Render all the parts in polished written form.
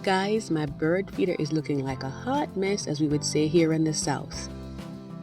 Guys, my bird feeder is looking like a hot mess, as we would say here in the South.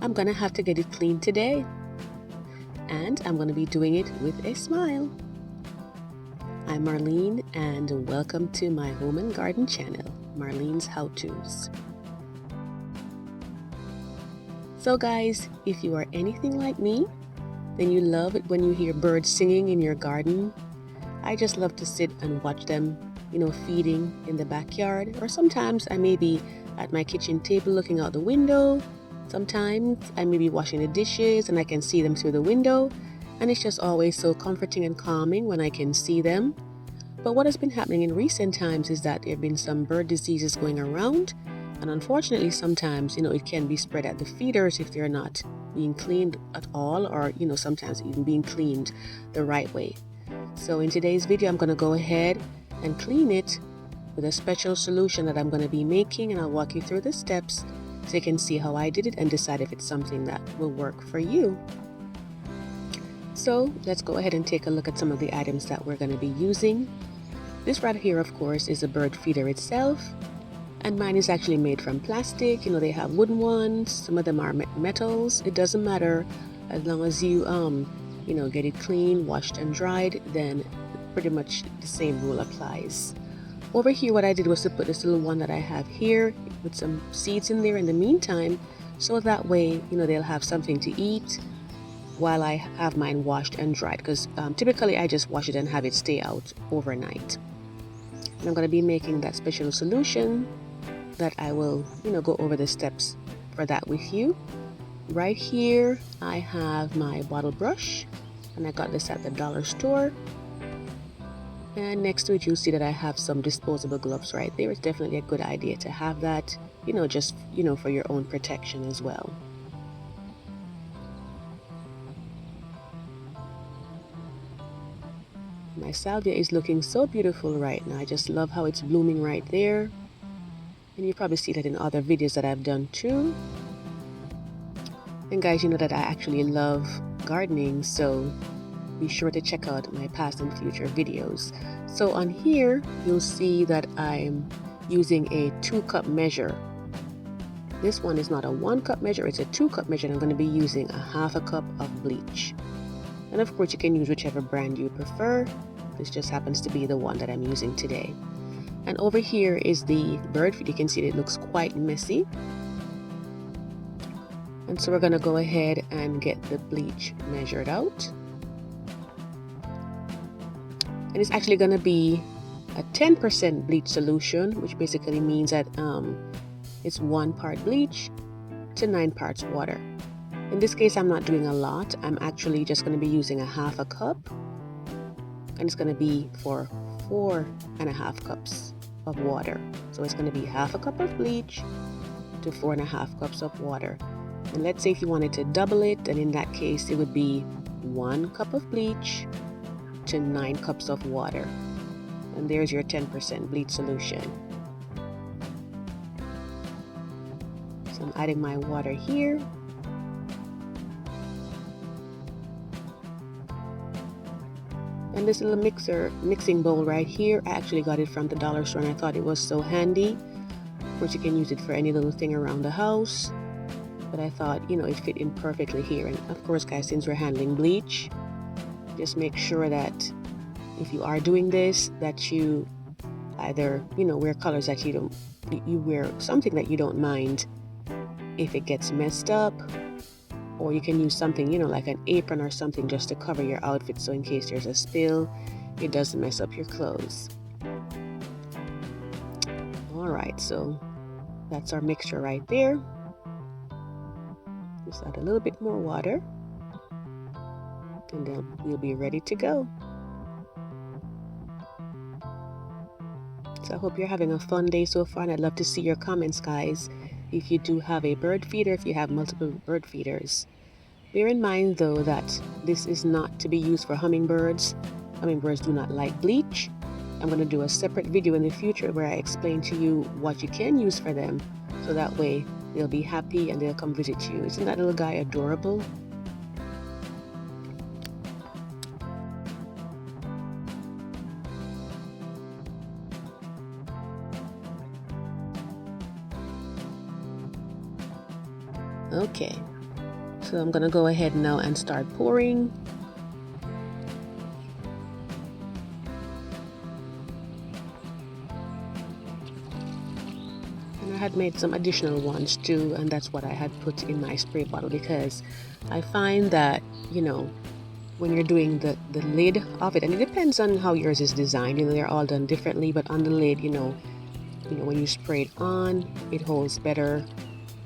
I'm gonna have to get it cleaned today, and I'm gonna be doing it with a smile. I'm Marlene, and welcome to my home and garden channel, Marlene's How To's. So guys, if you are anything like me, then you love it when you hear birds singing in your garden. I just love to sit and watch them, feeding in the backyard, or sometimes I may be at my kitchen table looking out the window. Sometimes I may be washing the dishes and I can see them through the window, and it's just always so comforting and calming when I can see them. But what has been happening in recent times is that there have been some bird diseases going around, and unfortunately sometimes, it can be spread at the feeders if they're not being cleaned at all, or, sometimes even being cleaned the right way. So in today's video, I'm going to go ahead and clean it with a special solution that I'm going to be making, and I'll walk you through the steps so you can see how I did it and decide if it's something that will work for you. So let's go ahead and take a look at some of the items that we're going to be using. This right here, of course, is a bird feeder itself, and mine is actually made from plastic. They have wooden ones, some of them are metals. It doesn't matter, as long as you get it clean, washed and dried, then pretty much the same rule applies. Over here, what I did was to put this little one that I have here with some seeds in there in the meantime, so that way they'll have something to eat while I have mine washed and dried, because typically I just wash it and have it stay out overnight. And I'm going to be making that special solution that I will go over the steps for that with you. Right here I have my bottle brush, and I got this at the dollar store. And next to it, you'll see that I have some disposable gloves right there. It's definitely a good idea to have that, just for your own protection as well. My salvia is looking so beautiful right now. I just love how it's blooming right there. And you probably see that in other videos that I've done too. And guys, you know that I actually love gardening, so be sure to check out my past and future videos. So on here, you'll see that I'm using a 2-cup measure. This one is not a 1-cup measure, it's a 2-cup measure, and I'm going to be using a 1/2 cup of bleach. And of course, you can use whichever brand you prefer. This just happens to be the one that I'm using today. And over here is the bird feed. You can see it looks quite messy. And so we're going to go ahead and get the bleach measured out. And it's actually going to be a 10% bleach solution, which basically means that it's 1 part bleach to 9 parts water. In this case, I'm not doing a lot. I'm actually just going to be using a 1/2 cup, and it's going to be for 4.5 cups of water. So it's going to be 1/2 cup of bleach to 4.5 cups of water. And let's say if you wanted to double it, then in that case, it would be 1 cup of bleach to 9 cups of water. And there's your 10% bleach solution. So I'm adding my water here. And this little mixing bowl right here, I actually got it from the dollar store, and I thought it was so handy. Of course, you can use it for any little thing around the house, but I thought, it fit in perfectly here. And of course, guys, since we're handling bleach, just make sure that if you are doing this, that you either, wear colors that you wear something that you don't mind if it gets messed up, or you can use something, like an apron or something just to cover your outfit, so in case there's a spill, it doesn't mess up your clothes. All right, so that's our mixture right there. Just add a little bit more water, and then we'll be ready to go. So I hope you're having a fun day so far, and I'd love to see your comments, guys, if you do have a bird feeder, if you have multiple bird feeders. Bear in mind, though, that this is not to be used for hummingbirds. Hummingbirds do not like bleach. I'm going to do a separate video in the future where I explain to you what you can use for them, so that way they'll be happy and they'll come visit you. Isn't that little guy adorable? Okay, so I'm gonna go ahead now and start pouring. And I had made some additional ones too, and that's what I had put in my spray bottle, because I find that, you know, when you're doing the lid of it, and it depends on how yours is designed, you know, they're all done differently, but on the lid, you know, when you spray it on, it holds better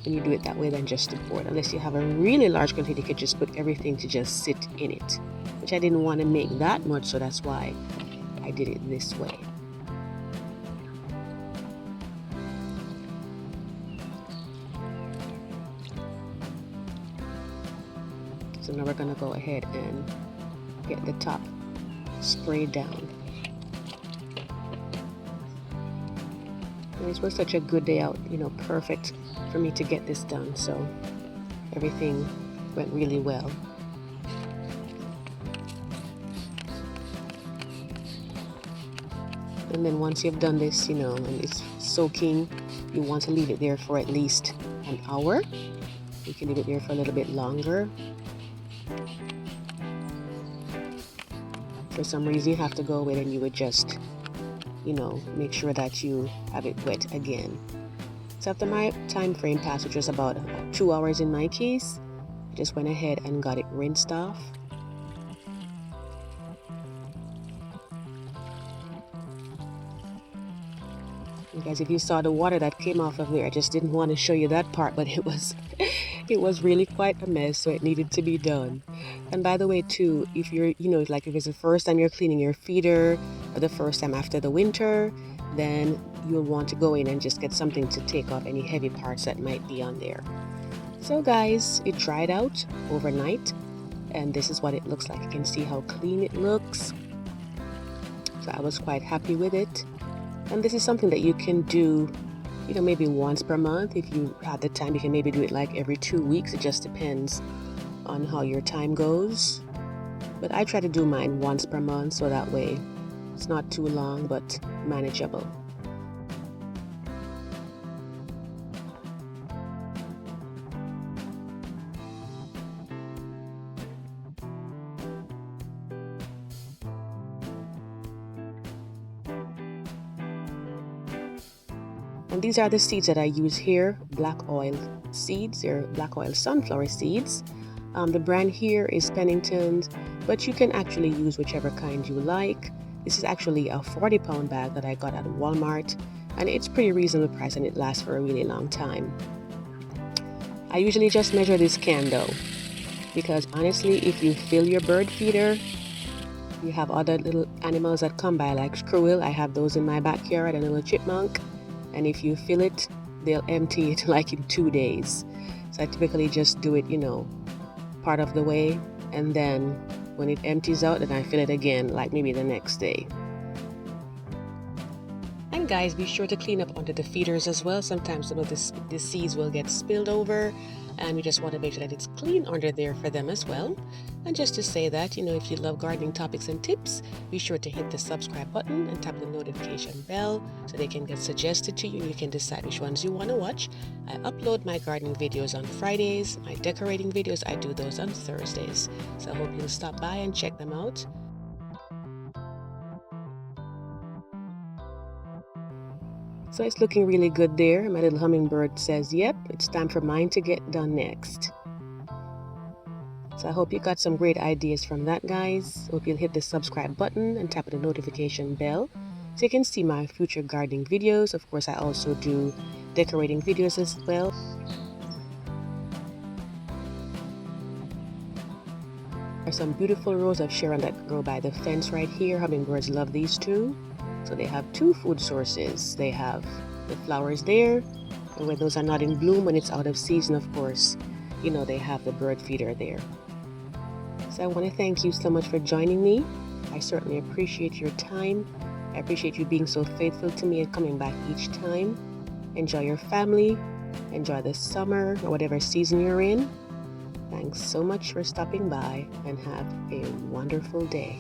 when you do it that way than just to pour it. Unless you have a really large quantity, you could just put everything to just sit in it, which I didn't want to make that much, so that's why I did it this way. So now we're gonna go ahead and get the top sprayed down. And this was such a good day out, you know, perfect for me to get this done, so everything went really well. And then once you've done this, you know, and it's soaking, you want to leave it there for at least an hour. You can leave it there for a little bit longer. For some reason you have to go away, and you would just, you know, make sure that you have it wet again. So after my time frame passed, which was about 2 hours in my case, I just went ahead and got it rinsed off. And guys, if you saw the water that came off of there, I just didn't want to show you that part, but it was it was really quite a mess, so it needed to be done. And by the way too, if you're, you know, like if it's the first time you're cleaning your feeder, or the first time after the winter, then you'll want to go in and just get something to take off any heavy parts that might be on there. So guys, it dried out overnight, and this is what it looks like. You can see how clean it looks. So I was quite happy with it. And this is something that you can do, you know, maybe once per month. If you had the time, you can maybe do it like every 2 weeks. It just depends on how your time goes. But I try to do mine once per month, so that way it's not too long but manageable. And these are the seeds that I use here, black oil seeds. They're black oil sunflower seeds. The brand here is Pennington's, but you can actually use whichever kind you like. This is actually a 40-pound bag that I got at Walmart, and it's pretty reasonable price, and it lasts for a really long time. I usually just measure this can though, because honestly, if you fill your bird feeder, you have other little animals that come by like squirrel. I have those in my backyard, and a little chipmunk. And if you fill it, they'll empty it like in 2 days. So I typically just do it, you know, part of the way, and then when it empties out, then I fill it again, like maybe the next day. And guys, be sure to clean up under the feeders as well. Sometimes some of the seeds will get spilled over, and we just want to make sure that it's clean under there for them as well. And just to say that, you know, if you love gardening topics and tips, be sure to hit the subscribe button and tap the notification bell so they can get suggested to you, and you can decide which ones you want to watch. I upload my gardening videos on Fridays. My decorating videos, I do those on Thursdays. So I hope you'll stop by and check them out. So it's looking really good there. My little hummingbird says, yep, it's time for mine to get done next. So I hope you got some great ideas from that, guys. Hope you'll hit the subscribe button and tap the notification bell so you can see my future gardening videos. Of course, I also do decorating videos as well. There are some beautiful rows of Sharon that grow by the fence right here. Hummingbirds love these too. So they have 2 food sources. They have the flowers there, and when those are not in bloom, when it's out of season, of course, you know, they have the bird feeder there. So I want to thank you so much for joining me. I certainly appreciate your time. I appreciate you being so faithful to me and coming back each time. Enjoy your family. Enjoy the summer or whatever season you're in. Thanks so much for stopping by, and have a wonderful day.